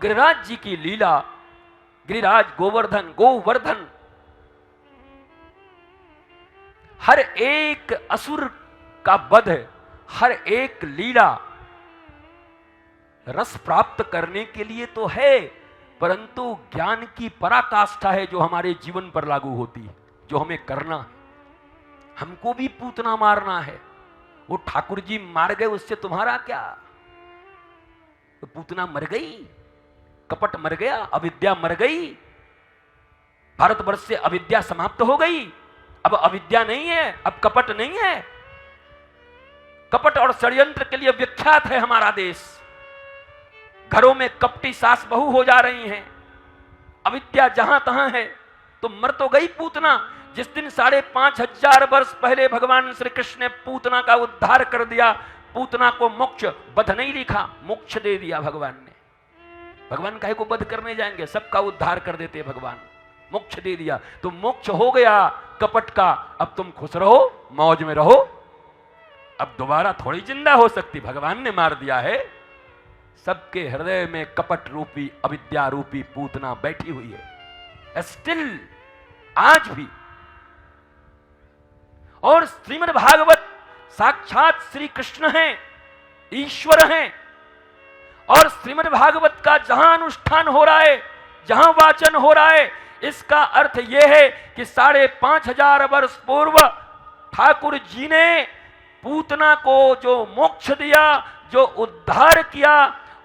गिरिराज जी की लीला, गिरिराज गोवर्धन गोवर्धन, हर एक असुर का वध, हर एक लीला रस प्राप्त करने के लिए तो है, परंतु ज्ञान की पराकाष्ठा है जो हमारे जीवन पर लागू होती है, जो हमें करना है। हमको भी पूतना मारना है। वो ठाकुर जी मार गए, उससे तुम्हारा क्या? तो पूतना मर गई, कपट मर गया, अविद्या मर गई, भारतवर्ष से अविद्या समाप्त हो गई। अब अविद्या नहीं है, अब कपट नहीं है। कपट और षड्यंत्र के लिए विख्यात है हमारा देश। घरों में कपटी सास बहू हो जा रही हैं, अविद्या जहां तहां है। तो मर तो गई पूतना। जिस दिन 5,500 वर्ष पहले भगवान श्री कृष्ण ने पूतना का उद्धार कर दिया, पूतना को मोक्ष, वध नहीं लिखा, मोक्ष दे दिया भगवान ने। भगवान काहे को वध करने जाएंगे, सबका उद्धार कर देते भगवान, मोक्ष दे दिया। तो मोक्ष हो गया कपट का, अब तुम खुश रहो, मौज में रहो। अब दोबारा थोड़ी जिंदा हो सकती, भगवान ने मार दिया है। सबके हृदय में कपट रूपी, अविद्या रूपी पूतना बैठी हुई है, स्टिल आज भी। और श्रीमद् भागवत साक्षात श्री कृष्ण हैं, ईश्वर हैं। और श्रीमद् भागवत का जहां अनुष्ठान हो रहा है, जहां वाचन हो रहा है, इसका अर्थ यह है कि 5,500 वर्ष पूर्व ठाकुर जी ने पूतना को जो मोक्ष दिया, जो उद्धार किया,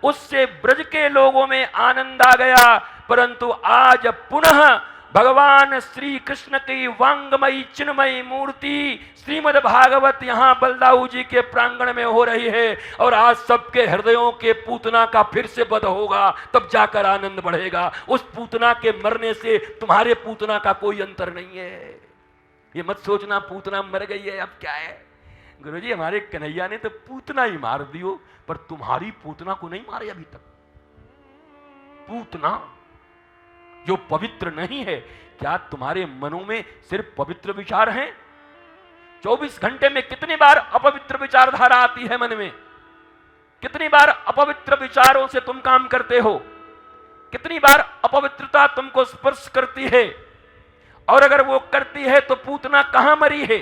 उससे ब्रज के लोगों में आनंद आ गया। परंतु आज पुनः भगवान श्री कृष्ण की वांगमयी चिन्मयी मूर्ति श्रीमद् भागवत यहां बलदाऊ जी के प्रांगण में हो रही है। और आज सबके हृदयों के पूतना का फिर से वध होगा, तब जाकर आनंद बढ़ेगा। उस पूतना के मरने से तुम्हारे पूतना का कोई अंतर नहीं है। ये मत सोचना पूतना मर गई है अब क्या है। गुरुजी हमारे कन्हैया ने तो पूतना ही मार दियो, पर तुम्हारी पूतना को नहीं मारे अभी तक। पूतना जो पवित्र नहीं है, क्या तुम्हारे मनों में सिर्फ पवित्र विचार हैं? 24 घंटे में कितनी बार अपवित्र विचारधारा आती है मन में? कितनी बार अपवित्र विचारों से तुम काम करते हो? कितनी बार अपवित्रता तुमको स्पर्श करती है? और अगर वो करती है तो पूतना कहां मरी है?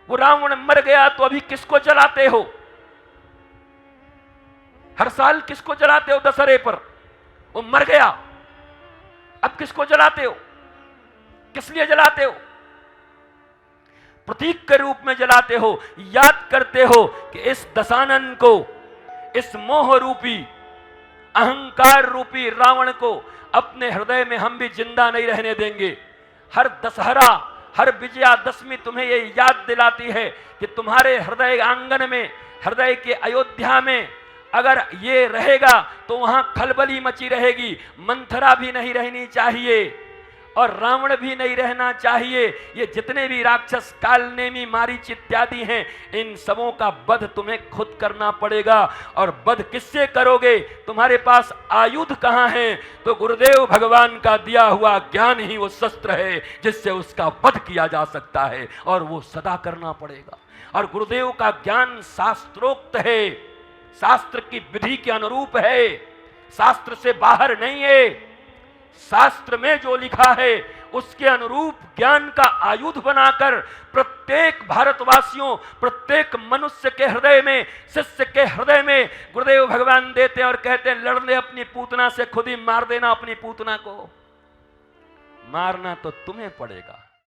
वो रावण मर गया तो अभी किसको जलाते हो? हर साल किसको जलाते हो दशहरे पर? वो मर गया, अब किसको जलाते हो? किस लिए जलाते हो? प्रतीक के रूप में जलाते हो। याद करते हो कि इस दशानन को, इस मोह रूपी, अहंकार रूपी रावण को अपने हृदय में हम भी जिंदा नहीं रहने देंगे। हर दशहरा, हर विजयादशमी तुम्हें ये याद दिलाती है कि तुम्हारे हृदय आंगन में, हृदय के अयोध्या में अगर ये रहेगा तो वहां खलबली मची रहेगी। मंथरा भी नहीं रहनी चाहिए और रावण भी नहीं रहना चाहिए। ये जितने भी राक्षस, कालनेमी, मारीच इत्यादि हैं, इन सबों का वध तुम्हें खुद करना पड़ेगा। और वध किससे करोगे? तुम्हारे पास आयुध कहां है? तो गुरुदेव भगवान का दिया हुआ ज्ञान ही वो शस्त्र है जिससे उसका वध किया जा सकता है, और वो सदा करना पड़ेगा। और गुरुदेव का ज्ञान शास्त्रोक्त है, शास्त्र की विधि के अनुरूप है, शास्त्र से बाहर नहीं है। शास्त्र में जो लिखा है उसके अनुरूप ज्ञान का आयुध बनाकर प्रत्येक भारतवासियों, प्रत्येक मनुष्य के हृदय में, शिष्य के हृदय में गुरुदेव भगवान देते और कहते हैं, लड़ने अपनी पूतना से खुद ही मार देना। अपनी पूतना को मारना तो तुम्हें पड़ेगा।